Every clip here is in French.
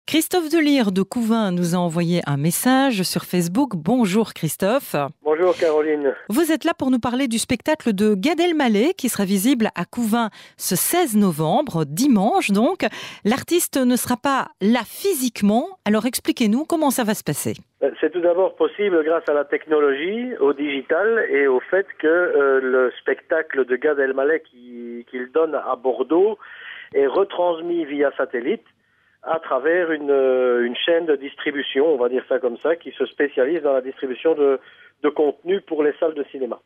Christophe Delire de Couvain nous a envoyé un message sur Facebook. Bonjour Christophe. Bonjour Caroline. Vous êtes là pour nous parler du spectacle de Gad Elmaleh qui sera visible à Couvain ce 16 novembre, dimanche donc. L'artiste ne sera pas là physiquement, alors expliquez-nous comment ça va se passer. C'est tout d'abord possible grâce à la technologie, au digital et au fait que le spectacle de Gad Elmaleh qu'il donne à Bordeaux est retransmis via satellite à travers une chaîne de distribution, on va dire ça comme ça, qui se spécialise dans la distribution de contenu pour les salles de cinéma.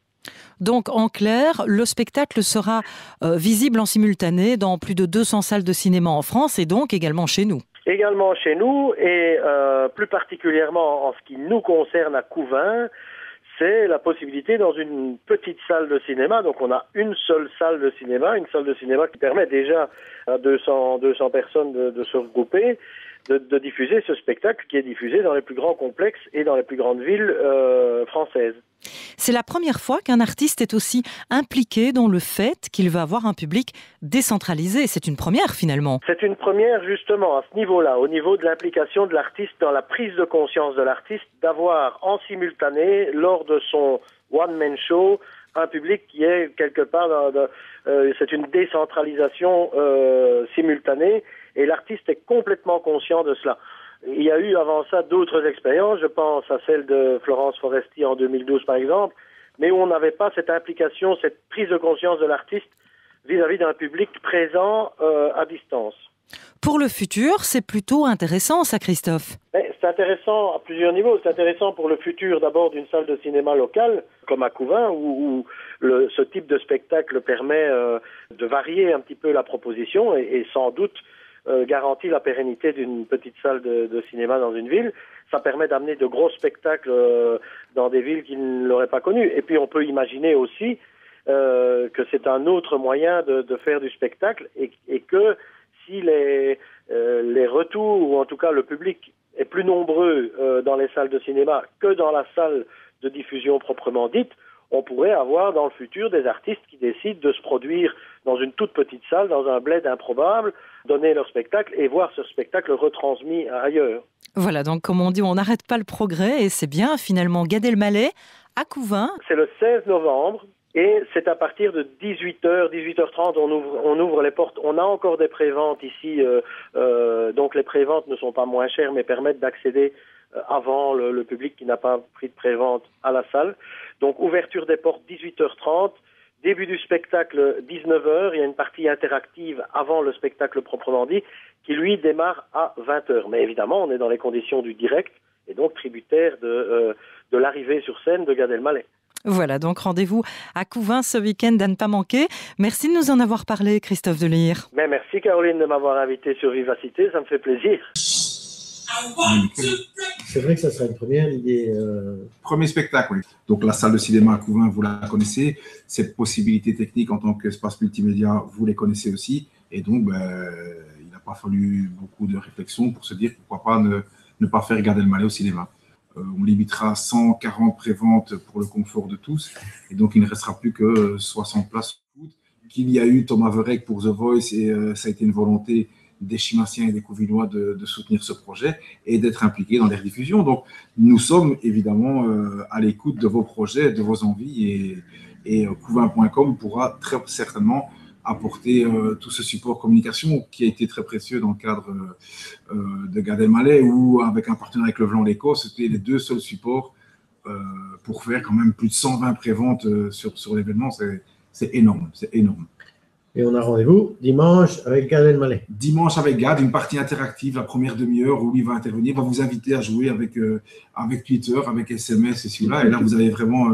Donc en clair, le spectacle sera visible en simultané dans plus de 200 salles de cinéma en France et donc également chez nous. Également chez nous et plus particulièrement en ce qui nous concerne à Couvain, c'est la possibilité dans une petite salle de cinéma. Donc on a une seule salle de cinéma, qui permet déjà à 200 personnes de se regrouper, de diffuser ce spectacle qui est diffusé dans les plus grands complexes et dans les plus grandes villes françaises. C'est la première fois qu'un artiste est aussi impliqué dans le fait qu'il va avoir un public décentralisé. C'est une première finalement. C'est une première justement à ce niveau-là, au niveau de l'implication de l'artiste dans la prise de conscience de l'artiste, d'avoir en simultané, lors de son one-man show, un public qui est quelque part, c'est une décentralisation simultanée et l'artiste est complètement conscient de cela. Il y a eu avant ça d'autres expériences, je pense à celle de Florence Foresti en 2012 par exemple, mais où on n'avait pas cette implication, cette prise de conscience de l'artiste vis-à-vis d'un public présent à distance. Pour le futur, c'est plutôt intéressant ça, Christophe. C'est intéressant à plusieurs niveaux. C'est intéressant pour le futur d'abord d'une salle de cinéma locale, comme à Couvain, où ce type de spectacle permet de varier un petit peu la proposition et sans doute garantit la pérennité d'une petite salle de cinéma dans une ville. Ça permet d'amener de gros spectacles dans des villes qui ne l'auraient pas connu. Et puis on peut imaginer aussi que c'est un autre moyen de faire du spectacle et que si les retours, ou en tout cas le public, est plus nombreux dans les salles de cinéma que dans la salle de diffusion proprement dite, on pourrait avoir dans le futur des artistes qui décident de se produire dans une toute petite salle, dans un bled improbable, donner leur spectacle et voir ce spectacle retransmis ailleurs. Voilà, donc comme on dit, on n'arrête pas le progrès et c'est bien finalement Gad Elmaleh à Couvain. C'est le 16 novembre et c'est à partir de 18h, 18h30, on ouvre les portes. On a encore des préventes ici, donc les préventes ne sont pas moins chères mais permettent d'accéder avant le public qui n'a pas pris de prévente à la salle. Donc ouverture des portes 18h30, début du spectacle 19h, il y a une partie interactive avant le spectacle proprement dit qui lui démarre à 20h. Mais évidemment, on est dans les conditions du direct et donc tributaire de l'arrivée sur scène de Gad Elmaleh. Voilà, donc rendez-vous à Couvain ce week-end à ne pas manquer. Merci de nous en avoir parlé, Christophe Delire. Mais merci Caroline de m'avoir invité sur Vivacité, ça me fait plaisir. C'est vrai que ça sera une première idée. Premier spectacle, oui. Donc la salle de cinéma à Couvain, vous la connaissez. Cette possibilité technique en tant qu'espace multimédia, vous les connaissez aussi. Et donc, il n'a pas fallu beaucoup de réflexion pour se dire pourquoi pas ne pas faire Gad Elmaleh au cinéma. On limitera 140 préventes pour le confort de tous. Et donc, il ne restera plus que 60 places. Qu'il y a eu Thomas Verrek pour The Voice et ça a été une volonté des Chimassiens et des Couvinois de soutenir ce projet et d'être impliqués dans les rediffusions. Donc, nous sommes évidemment à l'écoute de vos projets, de vos envies et Couvain.com pourra très certainement apporter tout ce support communication qui a été très précieux dans le cadre de Gad Elmaleh ou avec un partenaire avec Le Vlan-l'Éco, c'était les deux seuls supports pour faire quand même plus de 120 préventes sur l'événement. C'est énorme, c'est énorme. Et on a rendez-vous dimanche avec Gad Elmaleh. Dimanche avec Gad, une partie interactive, la première demi-heure où il va intervenir, va vous inviter à jouer avec Twitter, avec SMS et celui-là. Et là, vous avez vraiment,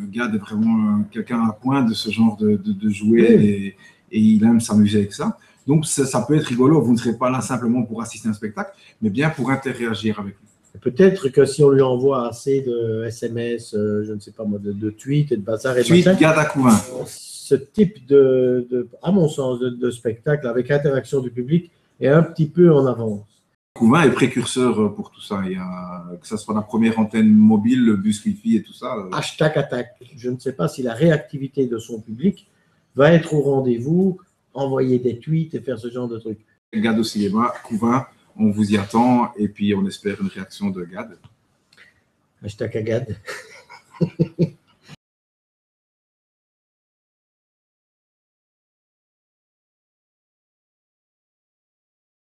Gad est vraiment quelqu'un à point de ce genre de jouer et il aime s'amuser avec ça. Donc, ça peut être rigolo. Vous ne serez pas là simplement pour assister à un spectacle, mais bien pour interagir avec lui. Peut-être que si on lui envoie assez de SMS, je ne sais pas moi, de tweets et de bazar et de Tweet Gad à Couvain. Ce type à mon sens, de spectacle avec interaction du public est un petit peu en avance. Couvain est précurseur pour tout ça. Il y a, que ce soit la première antenne mobile, le bus Wi-Fi et tout ça. Hashtag attaque. Je ne sais pas si la réactivité de son public va être au rendez-vous, envoyer des tweets et faire ce genre de trucs. Gad au cinéma, Couvain, On vous y attend et puis on espère une réaction de Gad. Hashtag Agad.